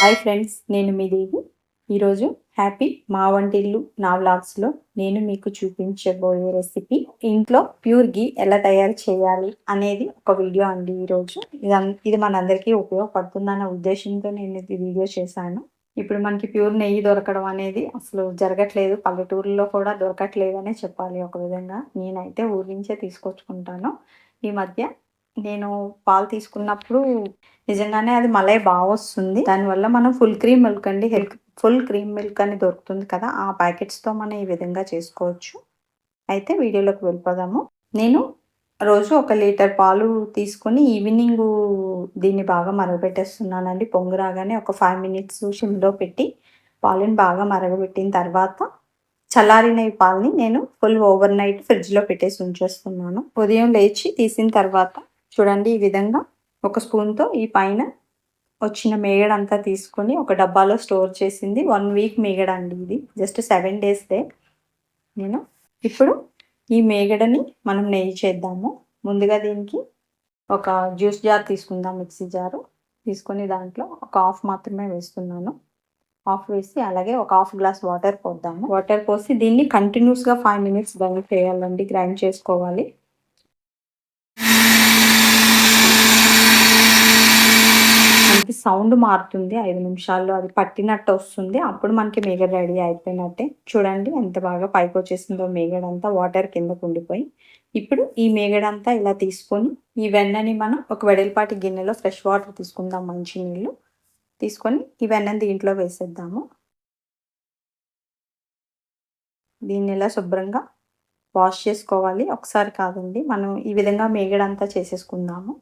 Hi friends, నేను మీ దేవి. ఈరోజు happy మా వంటిల్లు నా వ్లాగ్స్లో నేను మీకు చూపించబోయే రెసిపీ ఇంట్లో ప్యూర్ గీ ఎలా తయారు చేయాలి అనేది ఒక వీడియో అండి. ఈరోజు ఇది మనందరికీ ఉపయోగపడుతుందన్న ఉద్దేశంతో నేను ఇది వీడియో చేశాను. ఇప్పుడు మనకి ప్యూర్ నెయ్యి దొరకడం అనేది అసలు జరగట్లేదు, పల్లెటూరులో కూడా దొరకట్లేదనే చెప్పాలి. ఒక విధంగా నేనైతే ఊరి నుంచే తీసుకొచ్చుకుంటాను. ఈ మధ్య నేను పాలు తీసుకున్నప్పుడు నిజంగానే అది మలై బాగా వస్తుంది. దానివల్ల మనం ఫుల్ క్రీమ్ మిల్క్ అండి, ఫుల్ క్రీమ్ మిల్క్ అని దొరుకుతుంది కదా, ఆ ప్యాకెట్స్తో మనం ఈ విధంగా చేసుకోవచ్చు. అయితే వీడియోలోకి వెళ్ళిపోదాము. నేను రోజు 1 లీటర్ పాలు తీసుకొని ఈవినింగ్ దీన్ని బాగా మరగబెట్టేస్తున్నానండి. పొంగు రాగానే ఒక 5 మినిట్స్ సిమ్లో పెట్టి పాలను బాగా మరగబెట్టిన తర్వాత చల్లారిన ఈ పాలని నేను ఫుల్ ఓవర్ నైట్ ఫ్రిడ్జ్లో పెట్టేసి ఉంచేస్తున్నాను. ఉదయం లేచి తీసిన తర్వాత చూడండి, ఈ విధంగా ఒక స్పూన్తో ఈ పైన వచ్చిన మేగడంతా తీసుకొని ఒక డబ్బాలో స్టోర్ చేసింది. 1 వీక్ మేగడ అండి, ఇది జస్ట్ 7 డేస్దే. నేను ఇప్పుడు ఈ మేగడని మనం నెయ్యి చేద్దాము. ముందుగా దీనికి ఒక జ్యూస్ జార్ తీసుకుందాం, మిక్సీ జారు తీసుకొని దాంట్లో ఒక హాఫ్ మాత్రమే వేస్తున్నాను. హాఫ్ వేసి అలాగే ఒక హాఫ్ గ్లాస్ వాటర్ పోద్దాము. వాటర్ పోసి దీన్ని కంటిన్యూస్గా 5 మినిట్స్ గ్రైండ్ చేయాలండి, గ్రైండ్ చేసుకోవాలి. మనకి సౌండ్ మారుతుంది, 5 నిమిషాల్లో అది పట్టినట్టు వస్తుంది. అప్పుడు మనకి మేగడ రెడీ అయిపోయినట్టే. చూడండి ఎంత బాగా పైకి వచ్చేసిందో మేగడంతా, వాటర్ కిందకు ఉండిపోయి. ఇప్పుడు ఈ మేగడంతా ఇలా తీసుకొని ఈ వెన్నని మనం ఒక వెడల్పాటి గిన్నెలో ఫ్రెష్ వాటర్ తీసుకుందాం, మంచి నీళ్ళు తీసుకొని ఈ వెన్నని దీంట్లో వేసేద్దాము. దీన్ని ఇలా శుభ్రంగా వాష్ చేసుకోవాలి, ఒకసారి కాదండి. మనం ఈ విధంగా మేగడంతా చేసేసుకుందాము.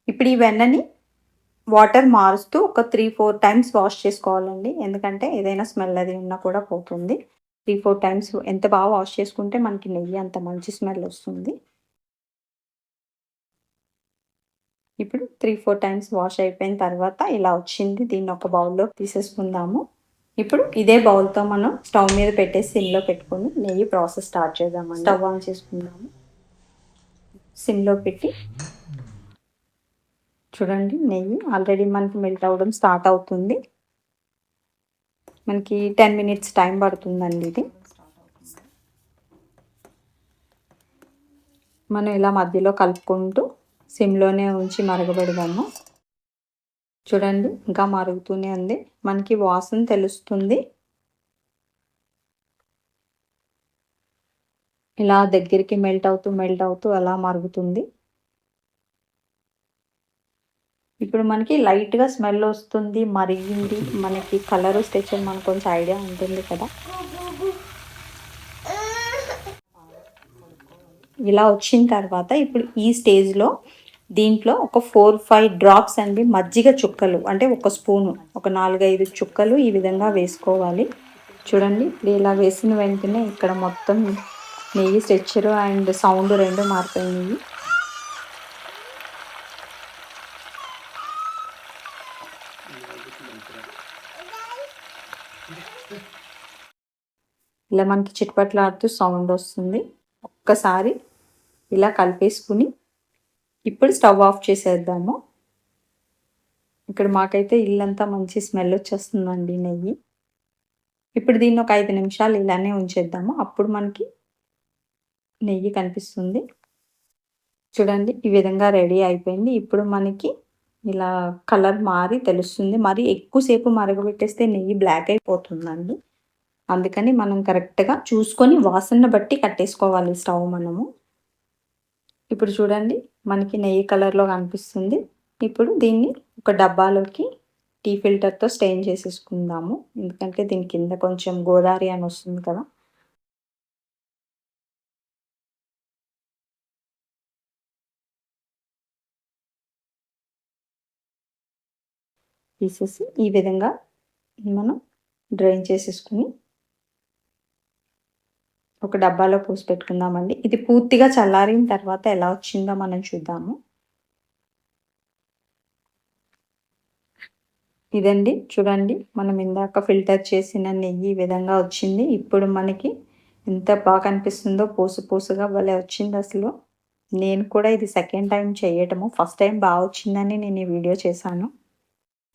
ఇప్పుడు ఈ వెన్నని వాటర్ మారుస్తూ ఒక 3-4 టైమ్స్ వాష్ చేసుకోవాలండి, ఎందుకంటే ఏదైనా స్మెల్ అది ఉన్నా కూడా పోతుంది. 3-4 టైమ్స్ ఎంత బాగా వాష్ చేసుకుంటే మనకి నెయ్యి అంత మంచి స్మెల్ వస్తుంది. ఇప్పుడు 3-4 టైమ్స్ వాష్ అయిపోయిన తర్వాత ఇలా వచ్చింది. దీన్ని ఒక బౌల్లో తీసేసుకుందాము. ఇప్పుడు ఇదే బౌల్తో మనం స్టవ్ మీద పెట్టేసి సిమ్లో పెట్టుకొని నెయ్యి ప్రాసెస్ స్టార్ట్ చేద్దామండి. స్టవ్ ఆన్ చేసుకుందాము. సిమ్లో పెట్టి చూడండి, నెయ్యి ఆల్రెడీ మనకి మెల్ట్ అవ్వడం స్టార్ట్ అవుతుంది. మనకి 10 మినిట్స్ టైం పడుతుందండి. ఇది మనం ఇలా మధ్యలో కలుపుకుంటూ సిమ్లోనే ఉంచి మరగబెడదాము. చూడండి, ఇంకా మరుగుతూనే ఉంది, మనకి వాసన తెలుస్తుంది. ఇలా దగ్గరికి మెల్ట్ అవుతూ అలా మరుగుతుంది. ఇప్పుడు మనకి లైట్గా స్మెల్ వస్తుంది, మరిగింది. మనకి కలర్ స్టెచర్ మనకు కొంచెం ఐడియా ఉంటుంది కదా. ఇలా వచ్చిన తర్వాత ఇప్పుడు ఈ స్టేజ్లో దీంట్లో ఒక 4-5 డ్రాప్స్ అండి మజ్జిగ చుక్కలు, అంటే ఒక స్పూను, ఒక 4-5 చుక్కలు ఈ విధంగా వేసుకోవాలి. చూడండి, ఇలా వేసిన వెంటనే ఇక్కడ మొత్తం నెయ్యి స్ట్రెచ్చరు అండ్ సౌండ్ 2 మారిపోయినాయి. ఇలా మనకి చిట్పట్లాడుతూ సౌండ్ వస్తుంది. ఒక్కసారి ఇలా కలిపేసుకుని ఇప్పుడు స్టవ్ ఆఫ్ చేసేద్దాము. ఇక్కడ మాకైతే ఇల్లంతా మంచి స్మెల్ వచ్చేస్తుందండి నెయ్యి. ఇప్పుడు దీన్ని ఒక 5 నిమిషాలు ఇలానే ఉంచేద్దాము, అప్పుడు మనకి నెయ్యి కనిపిస్తుంది. చూడండి, ఈ విధంగా రెడీ అయిపోయింది. ఇప్పుడు మనకి ఇలా కలర్ మారి తెలుస్తుంది. మరి ఎక్కువసేపు మరగబెట్టేస్తే నెయ్యి బ్లాక్ అయిపోతుందండి. అందుకని మనం కరెక్ట్గా చూసుకొని వాసన బట్టి కట్టేసుకోవాలి స్టవ్ మనము. ఇప్పుడు చూడండి, మనకి నెయ్యి కలర్లో కనిపిస్తుంది. ఇప్పుడు దీన్ని ఒక డబ్బాలోకి టీ ఫిల్టర్తో స్టెయిన్ చేసేసుకుందాము, ఎందుకంటే దీని కింద కొంచెం గోదావరి అని వస్తుంది కదా. తీసేసి ఈ విధంగా మనం డ్రైన్ చేసేసుకుని ఒక డబ్బాలో పోసి పెట్టుకుందామండి. ఇది పూర్తిగా చల్లారిన తర్వాత ఎలా వచ్చిందో మనం చూద్దాము. ఇదండి, చూడండి, మనం ఇందాక ఫిల్టర్ చేసిన నెయ్యి ఈ విధంగా వచ్చింది. ఇప్పుడు మనకి ఎంత బాగా కనిపిస్తుందో, పోసుగా భలే వచ్చింది అసలు. నేను కూడా ఇది సెకండ్ టైం చేయటము, ఫస్ట్ టైం బాగా వచ్చిందని నేను ఈ వీడియో చేశాను.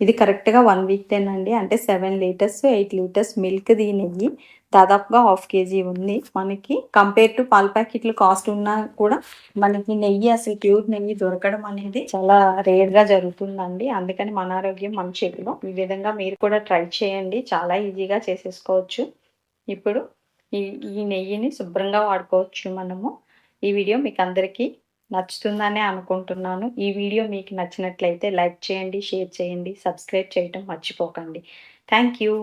ఇది కరెక్ట్‌గా 1 వీక్‌దేనండి. అంటే 7 లీటర్స్, 8 లీటర్స్ మిల్క్‌ది నెయ్యి. దాదాపుగా హాఫ్ కేజీ ఉంది. మనకి కంపేర్ టు పాల ప్యాకెట్లు కాస్ట్ ఉన్నా కూడా మనకి నెయ్యి అసలు ప్యూర్ నెయ్యి దొరకడం అనేది చాలా రేర్‌గా జరుగుతుందండి. అందుకని మన ఆరోగ్యం మన చేతిలో. ఈ విధంగా మీరు కూడా ట్రై చేయండి. చాలా ఈజీగా చేసేసుకోవచ్చు. ఇప్పుడు ఈ ఈ నెయ్యిని శుభ్రంగా వాడుకోవచ్చు మనము. ఈ వీడియో మీకందరికీ నచ్చుతుందనే అనుకుంటున్నాను. ఈ వీడియో మీకు నచ్చినట్లయితే లైక్ చేయండి, షేర్ చేయండి, సబ్స్క్రైబ్ చేయటం మర్చిపోకండి. Thank you.